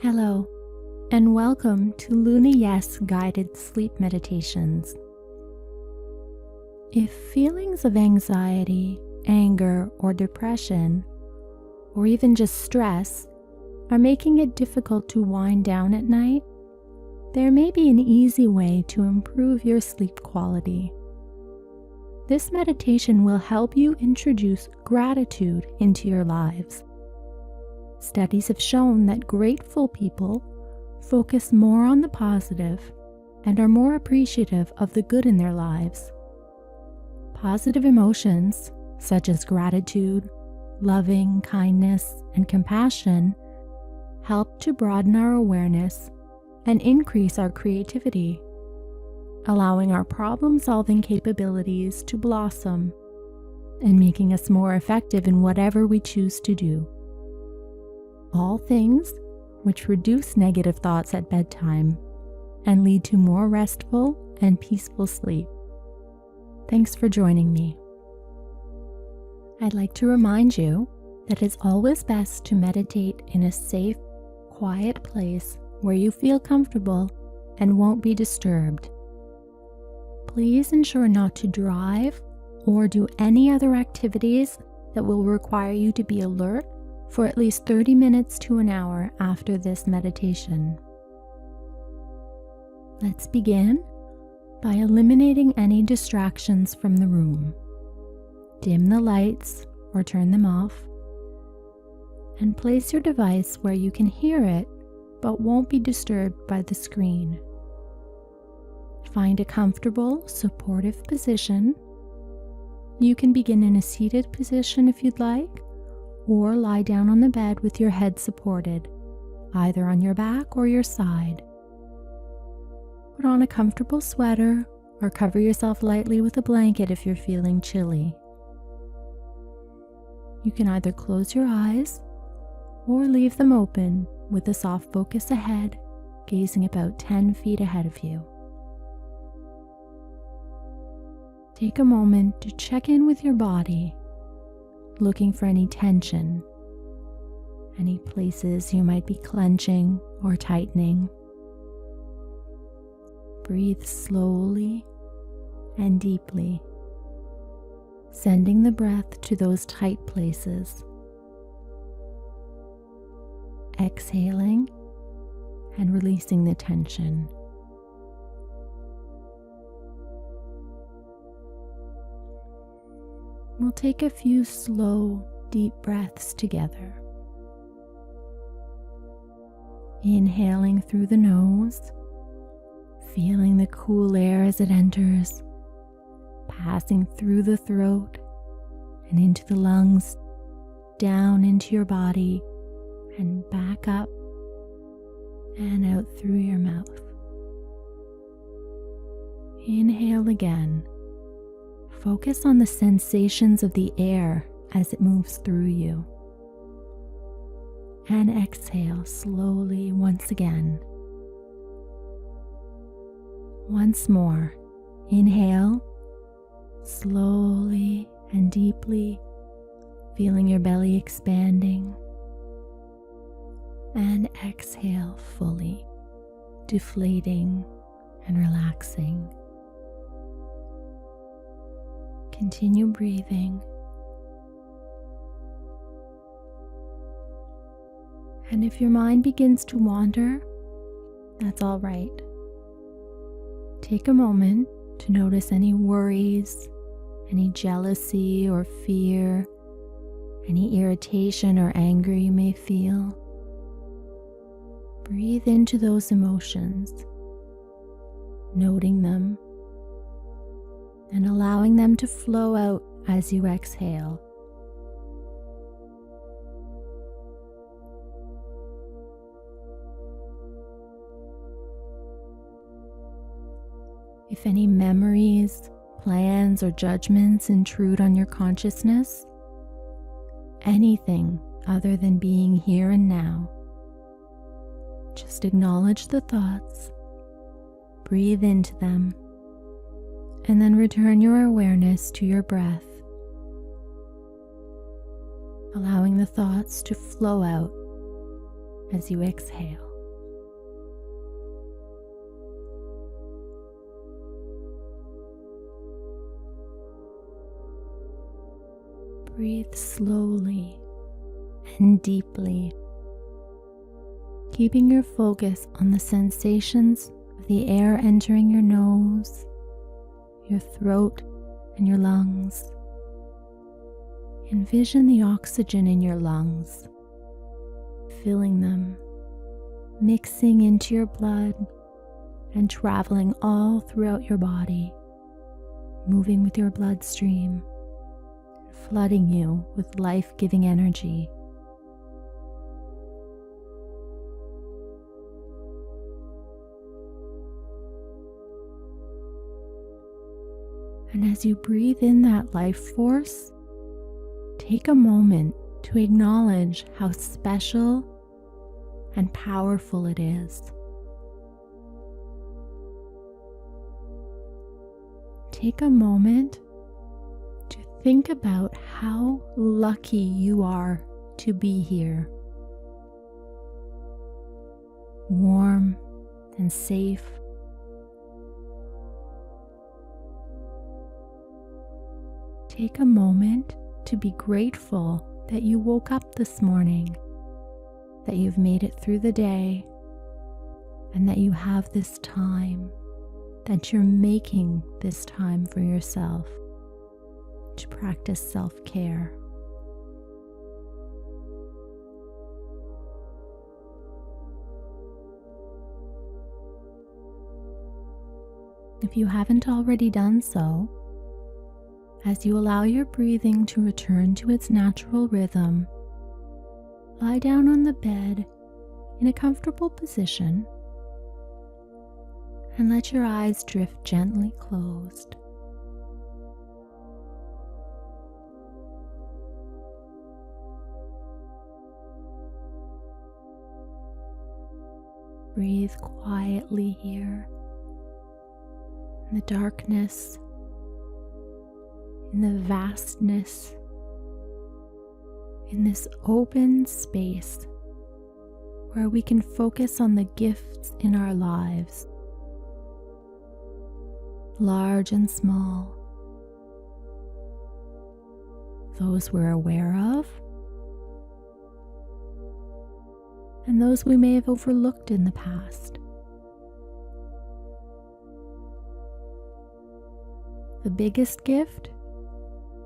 Hello, and welcome to LunaYes guided sleep meditations. If feelings of anxiety, anger, or depression, or even just stress, are making it difficult to wind down at night, there may be an easy way to improve your sleep quality. This meditation will help you introduce gratitude into your lives. Studies have shown that grateful people focus more on the positive and are more appreciative of the good in their lives. Positive emotions, such as gratitude, loving, kindness, and compassion, help to broaden our awareness and increase our creativity, allowing our problem-solving capabilities to blossom and making us more effective in whatever we choose to do. All things which reduce negative thoughts at bedtime and lead to more restful and peaceful sleep. Thanks for joining me. I'd like to remind you that it's always best to meditate in a safe, quiet place where you feel comfortable and won't be disturbed. Please ensure not to drive or do any other activities that will require you to be alert for at least 30 minutes to an hour after this meditation. Let's begin by eliminating any distractions from the room. Dim the lights or turn them off, and place your device where you can hear it but won't be disturbed by the screen. Find a comfortable, supportive position. You can begin in a seated position if you'd like, or lie down on the bed with your head supported, either on your back or your side. Put on a comfortable sweater or cover yourself lightly with a blanket if you're feeling chilly. You can either close your eyes or leave them open with a soft focus ahead, gazing about 10 feet ahead of you. Take a moment to check in with your body, looking for any tension, any places you might be clenching or tightening. Breathe slowly and deeply, sending the breath to those tight places. Exhaling and releasing the tension. We'll take a few slow, deep breaths together. Inhaling through the nose, feeling the cool air as it enters, passing through the throat and into the lungs, down into your body, and back up and out through your mouth. Inhale again. Focus on the sensations of the air as it moves through you. And exhale slowly once again. Once more, inhale slowly and deeply, feeling your belly expanding. And exhale fully, deflating and relaxing. Continue breathing. And if your mind begins to wander, that's all right. Take a moment to notice any worries, any jealousy or fear, any irritation or anger you may feel. Breathe into those emotions, noting them, and allowing them to flow out as you exhale. If any memories, plans, or judgments intrude on your consciousness, anything other than being here and now, just acknowledge the thoughts, breathe into them, and then return your awareness to your breath, allowing the thoughts to flow out as you exhale. Breathe slowly and deeply, keeping your focus on the sensations of the air entering your nose, your throat, and your lungs. Envision the oxygen in your lungs, filling them, mixing into your blood, and traveling all throughout your body, moving with your bloodstream, flooding you with life-giving energy. And as you breathe in that life force, take a moment to acknowledge how special and powerful it is. Take a moment to think about how lucky you are to be here. Warm and safe. Take a moment to be grateful that you woke up this morning, that you've made it through the day, and that you have this time, that you're making this time for yourself to practice self-care. If you haven't already done so, as you allow your breathing to return to its natural rhythm, lie down on the bed in a comfortable position and let your eyes drift gently closed. Breathe quietly here in the darkness, in the vastness, in this open space where we can focus on the gifts in our lives, large and small, those we're aware of, and those we may have overlooked in the past. The biggest gift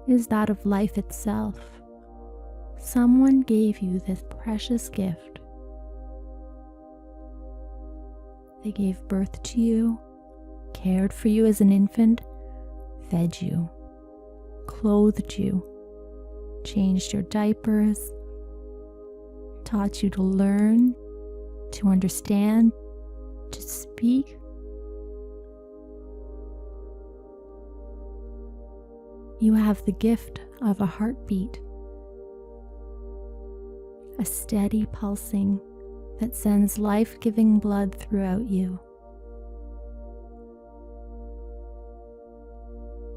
is that of life itself. Someone gave you this precious gift. They gave birth to you, cared for you as an infant, fed you, clothed you, changed your diapers, taught you to learn, to understand, to speak. You have the gift of a heartbeat, a steady pulsing that sends life-giving blood throughout you.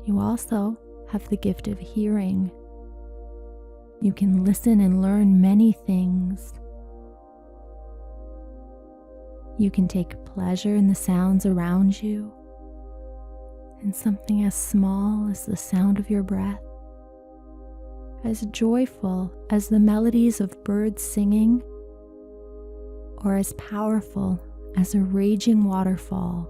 You also have the gift of hearing. You can listen and learn many things. You can take pleasure in the sounds around you, and something as small as the sound of your breath, as joyful as the melodies of birds singing, or as powerful as a raging waterfall.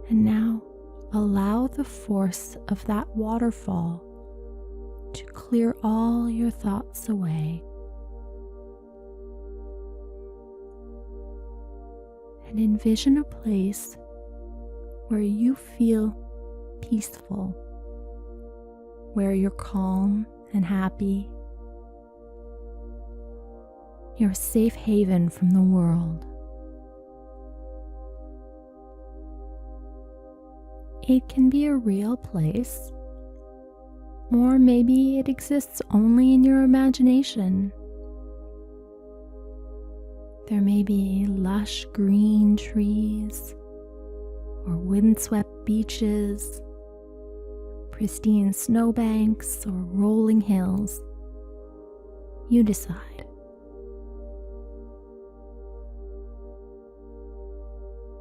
And now allow the force of that waterfall to clear all your thoughts away. And envision a place where you feel peaceful, where you're calm and happy. You're a safe haven from the world. It can be a real place, or maybe it exists only in your imagination. There may be lush green trees, or windswept beaches, pristine snowbanks, or rolling hills. You decide.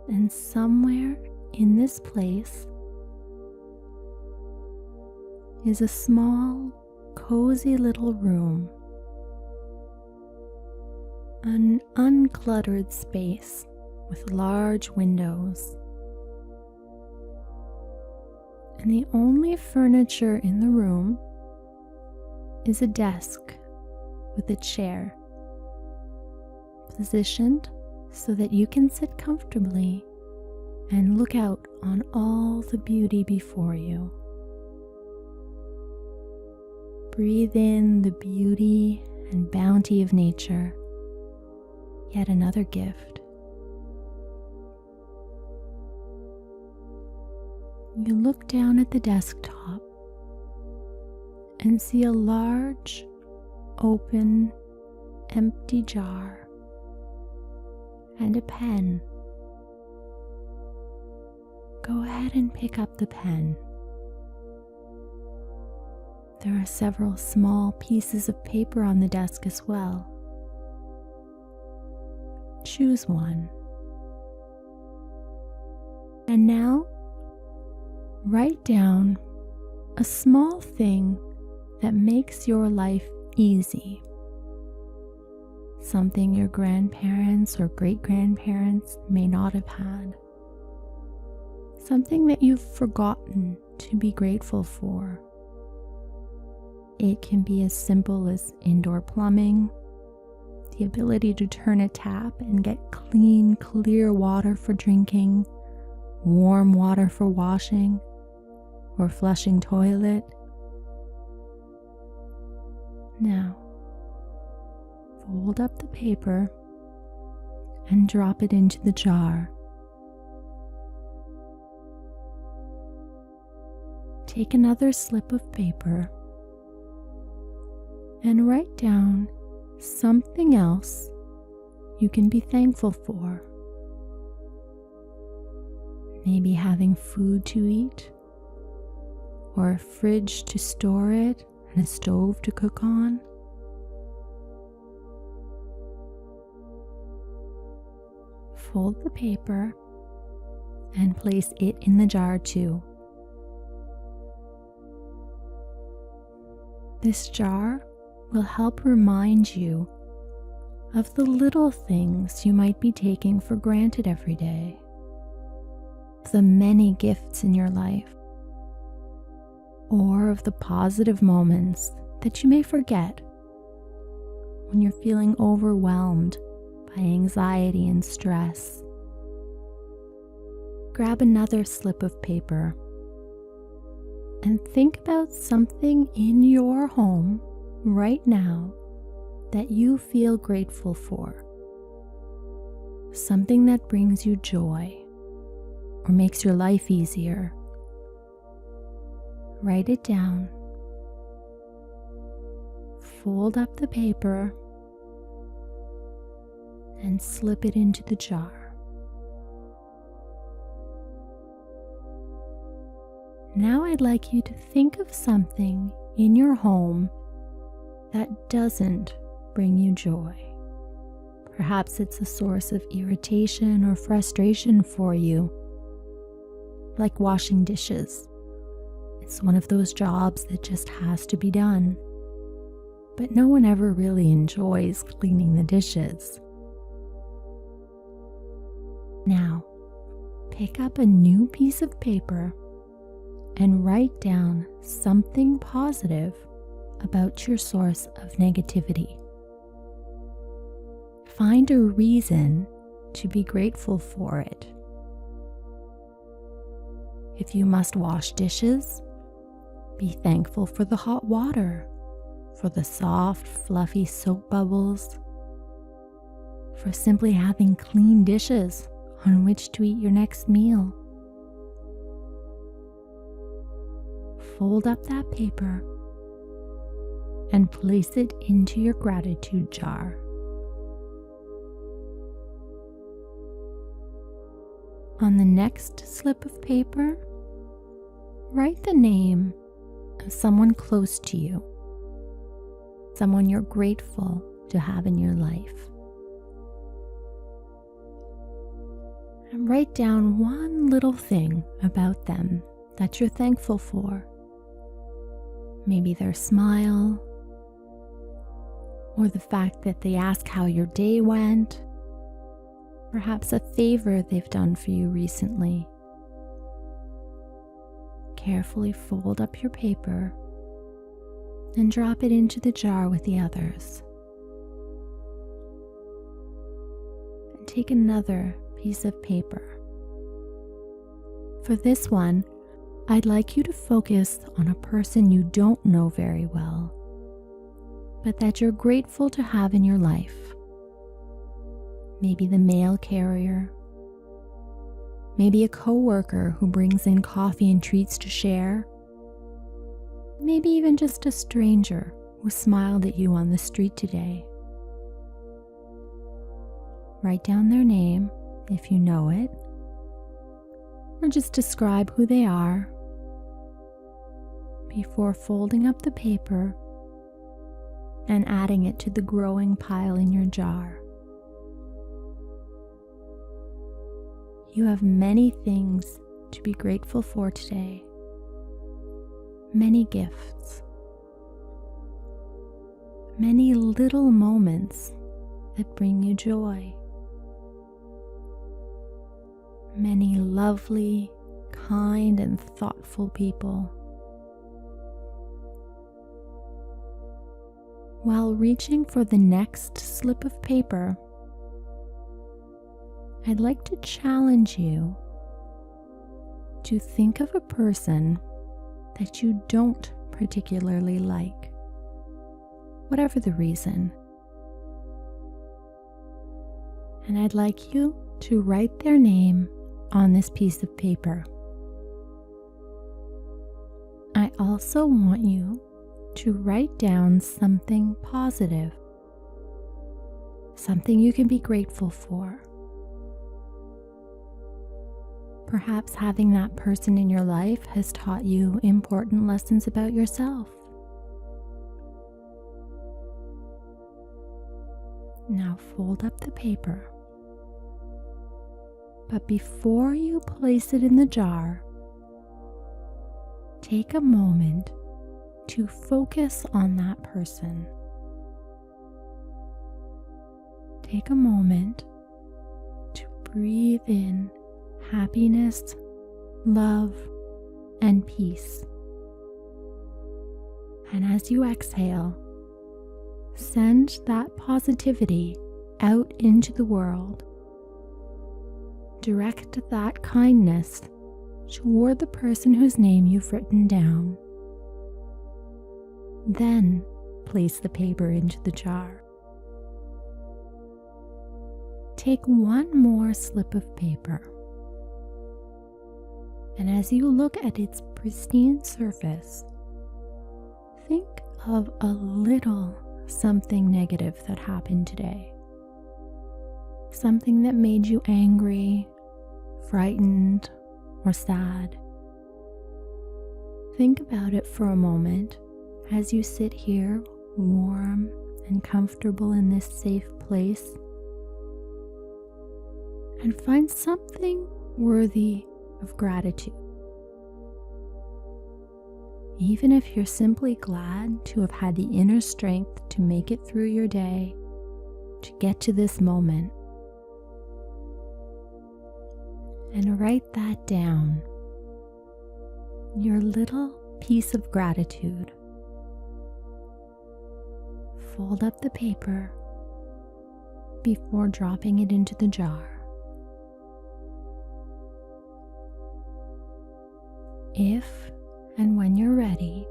And somewhere in this place is a small, cozy little room, an uncluttered space with large windows. And the only furniture in the room is a desk with a chair, positioned so that you can sit comfortably and look out on all the beauty before you. Breathe in the beauty and bounty of nature, yet another gift. You look down at the desktop and see a large, open, empty jar and a pen. Go ahead and pick up the pen. There are several small pieces of paper on the desk as well. Choose one. And now, write down a small thing that makes your life easy. Something your grandparents or great-grandparents may not have had. Something that you've forgotten to be grateful for. It can be as simple as indoor plumbing, the ability to turn a tap and get clean, clear water for drinking, warm water for washing, or flushing toilet. Now, fold up the paper and drop it into the jar. Take another slip of paper and write down something else you can be thankful for. Maybe having food to eat, or a fridge to store it and a stove to cook on. Fold the paper and place it in the jar too. This jar will help remind you of the little things you might be taking for granted every day, the many gifts in your life, or of the positive moments that you may forget when you're feeling overwhelmed by anxiety and stress. Grab another slip of paper and think about something in your home right now that you feel grateful for. Something that brings you joy or makes your life easier. Write it down. Fold up the paper and slip it into the jar. Now I'd like you to think of something in your home that doesn't bring you joy. Perhaps it's a source of irritation or frustration for you, like washing dishes. It's one of those jobs that just has to be done, but no one ever really enjoys cleaning the dishes. Now, pick up a new piece of paper and write down something positive about your source of negativity. Find a reason to be grateful for it. If you must wash dishes, be thankful for the hot water, for the soft, fluffy soap bubbles, for simply having clean dishes on which to eat your next meal. Fold up that paper and place it into your gratitude jar. On the next slip of paper, write the name of someone close to you. someone you're grateful to have in your life. And write down one little thing about them that you're thankful for. Maybe their smile, or the fact that they ask how your day went, perhaps a favor they've done for you recently. Carefully fold up your paper and drop it into the jar with the others. And take another piece of paper. For this one, I'd like you to focus on a person you don't know very well, but that you're grateful to have in your life. Maybe the mail carrier, maybe a coworker who brings in coffee and treats to share, maybe even just a stranger who smiled at you on the street today. Write down their name if you know it, or just describe who they are before folding up the paper and adding it to the growing pile in your jar. You have many things to be grateful for today, many gifts, many little moments that bring you joy, many lovely, kind, and thoughtful people. While reaching for the next slip of paper, I'd like to challenge you to think of a person that you don't particularly like, whatever the reason. And I'd like you to write their name on this piece of paper. I also want you to write down something positive, something you can be grateful for. Perhaps having that person in your life has taught you important lessons about yourself. Now fold up the paper. But before you place it in the jar, take a moment to focus on that person. Take a moment to breathe in happiness, love, and peace. And as you exhale, send that positivity out into the world. Direct that kindness toward the person whose name you've written down. Then place the paper into the jar. Take one more slip of paper. And as you look at its pristine surface, think of a little something negative that happened today. Something that made you angry, frightened, or sad. Think about it for a moment as you sit here warm and comfortable in this safe place, and find something worthy of gratitude. Even if you're simply glad to have had the inner strength to make it through your day, to get to this moment. And write that down, your little piece of gratitude. Fold up the paper before dropping it into the jar. If and when you're ready,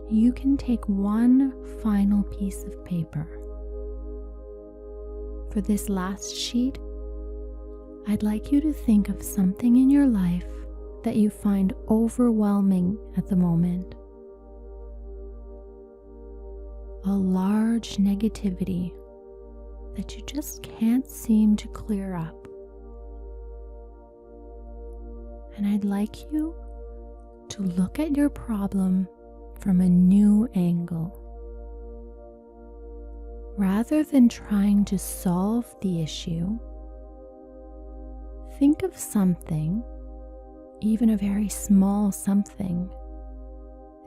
you can take one final piece of paper. For this last sheet, I'd like you to think of something in your life that you find overwhelming at the moment. A large negativity that you just can't seem to clear up. And I'd like you to look at your problem from a new angle. Rather than trying to solve the issue, think of something, even a very small something,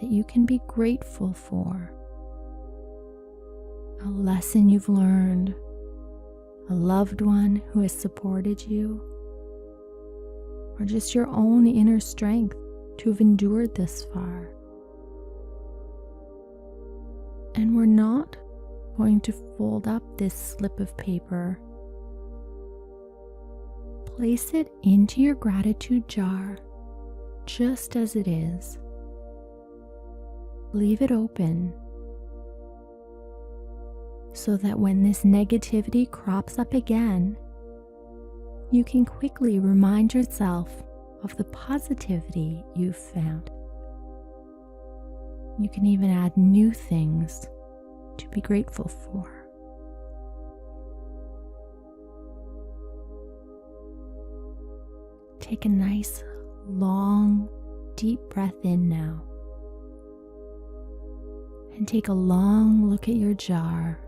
that you can be grateful for. A lesson you've learned, a loved one who has supported you, or just your own inner strength to have endured this far. And we're not going to fold up this slip of paper. Place it into your gratitude jar just as it is. Leave it open so that when this negativity crops up again, you can quickly remind yourself of the positivity you've found. You can even add new things to be grateful for. Take a nice, long, deep breath in now. And take a long look at your jar.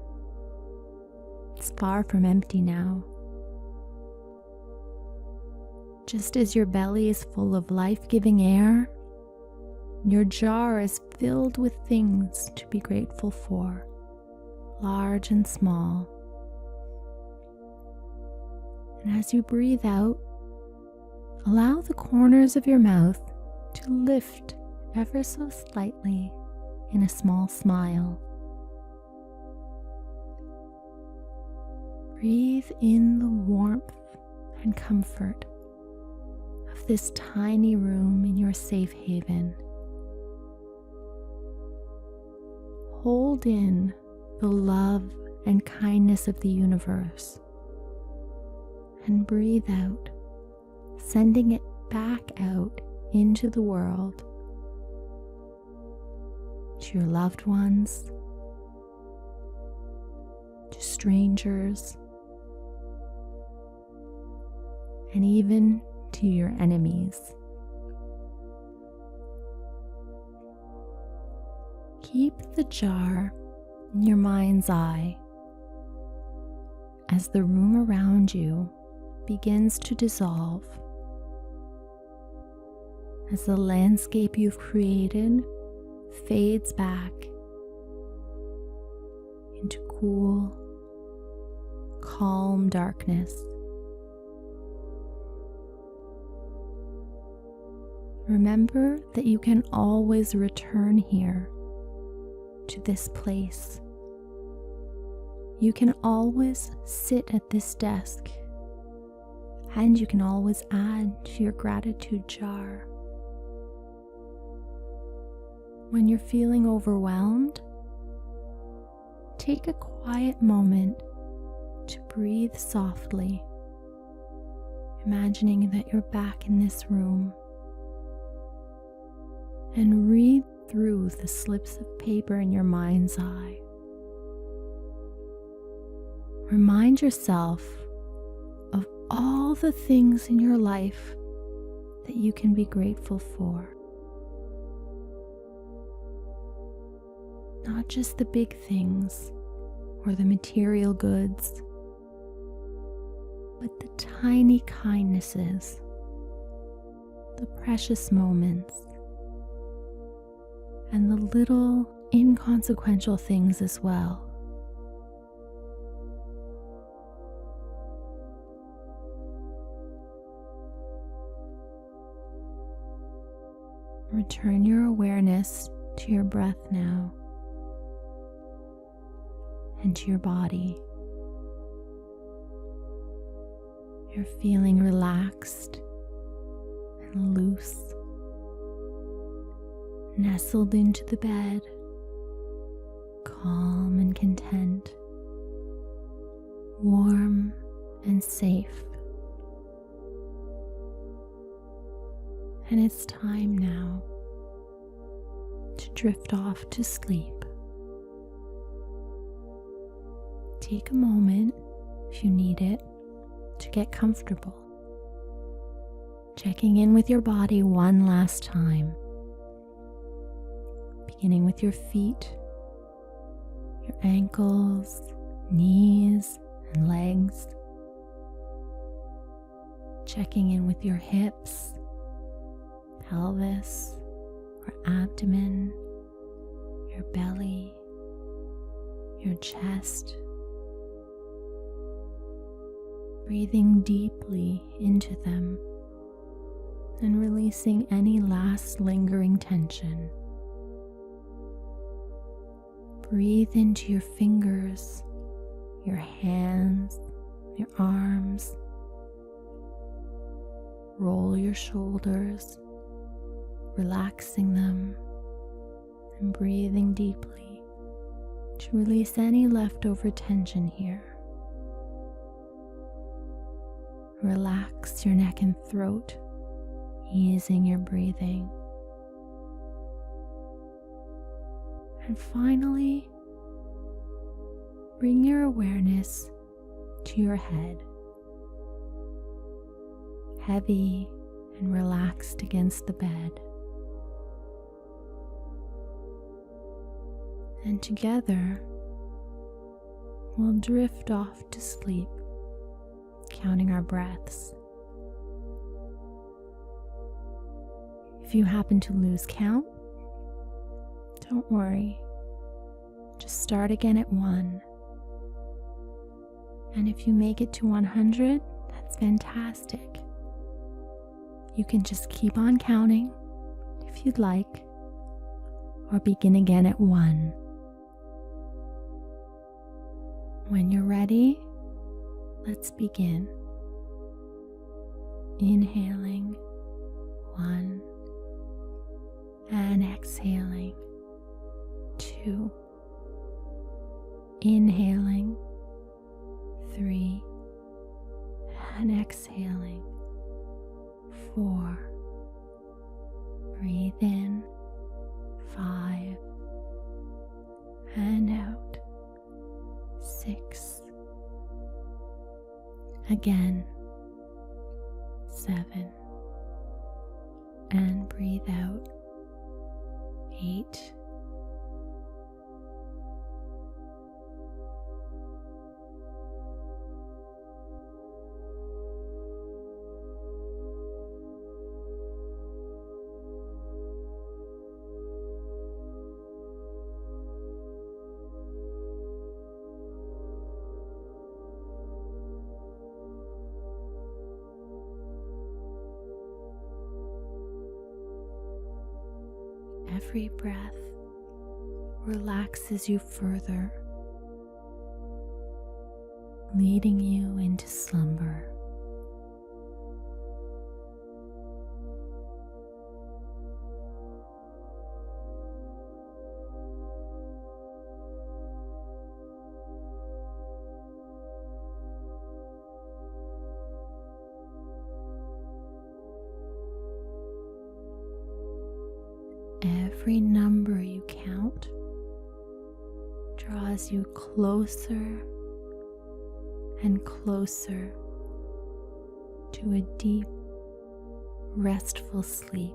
It's far from empty now. Just as your belly is full of life-giving air, your jar is filled with things to be grateful for, large and small. And as you breathe out, allow the corners of your mouth to lift ever so slightly in a small smile. Breathe in the warmth and comfort of this tiny room in your safe haven. Hold in the love and kindness of the universe and breathe out, sending it back out into the world, to your loved ones, to strangers, and even to your enemies. Keep the jar in your mind's eye as the room around you begins to dissolve, as the landscape you've created fades back into cool, calm darkness. Remember that you can always return here to this place. You can always sit at this desk, and you can always add to your gratitude jar. When you're feeling overwhelmed, take a quiet moment to breathe softly, imagining that you're back in this room, and read through the slips of paper in your mind's eye. Remind yourself of all the things in your life that you can be grateful for. Not just the big things or the material goods, but the tiny kindnesses, the precious moments, and the little inconsequential things as well. Return your awareness to your breath now and to your body. You're feeling relaxed and loose, nestled into the bed, calm and content, warm and safe. And it's time now to drift off to sleep. Take a moment, if you need it, to get comfortable. Checking in with your body one last time. Beginning with your feet, your ankles, knees and legs, checking in with your hips, pelvis, or abdomen, your belly, your chest. Breathing deeply into them and releasing any last lingering tension. Breathe into your fingers, your hands, your arms. Roll your shoulders, relaxing them and breathing deeply to release any leftover tension here. Relax your neck and throat, easing your breathing. And finally, bring your awareness to your head, heavy and relaxed against the bed. And together, we'll drift off to sleep, counting our breaths. If you happen to lose count, don't worry. Just start again at 1. And if you make it to 100, that's fantastic. You can just keep on counting if you'd like, or begin again at 1. When you're ready, let's begin. Inhaling 1 and exhaling 2. Inhaling 3 and exhaling 4. Breathe in 5 and out 6. Again 7 and breathe out 8. Every breath relaxes you further, leading you into slumber. Every number you count draws you closer and closer to a deep, restful sleep.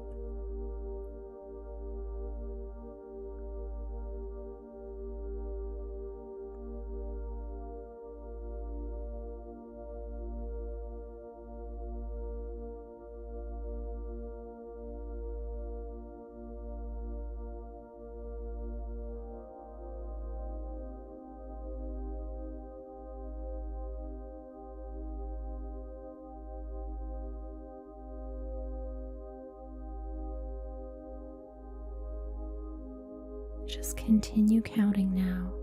Just continue counting now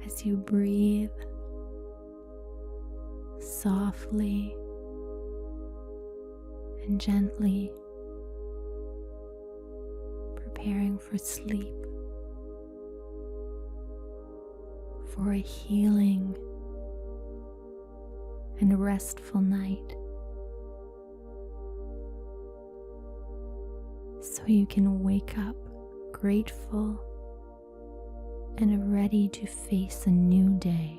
as you breathe softly and gently, preparing for sleep, for a healing and a restful night, so you can wake up grateful and ready to face a new day.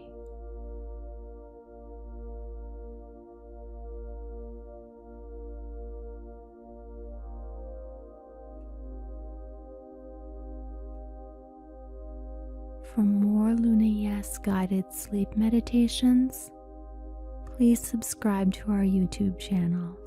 for more LunaYes guided sleep meditations, please subscribe to our YouTube channel.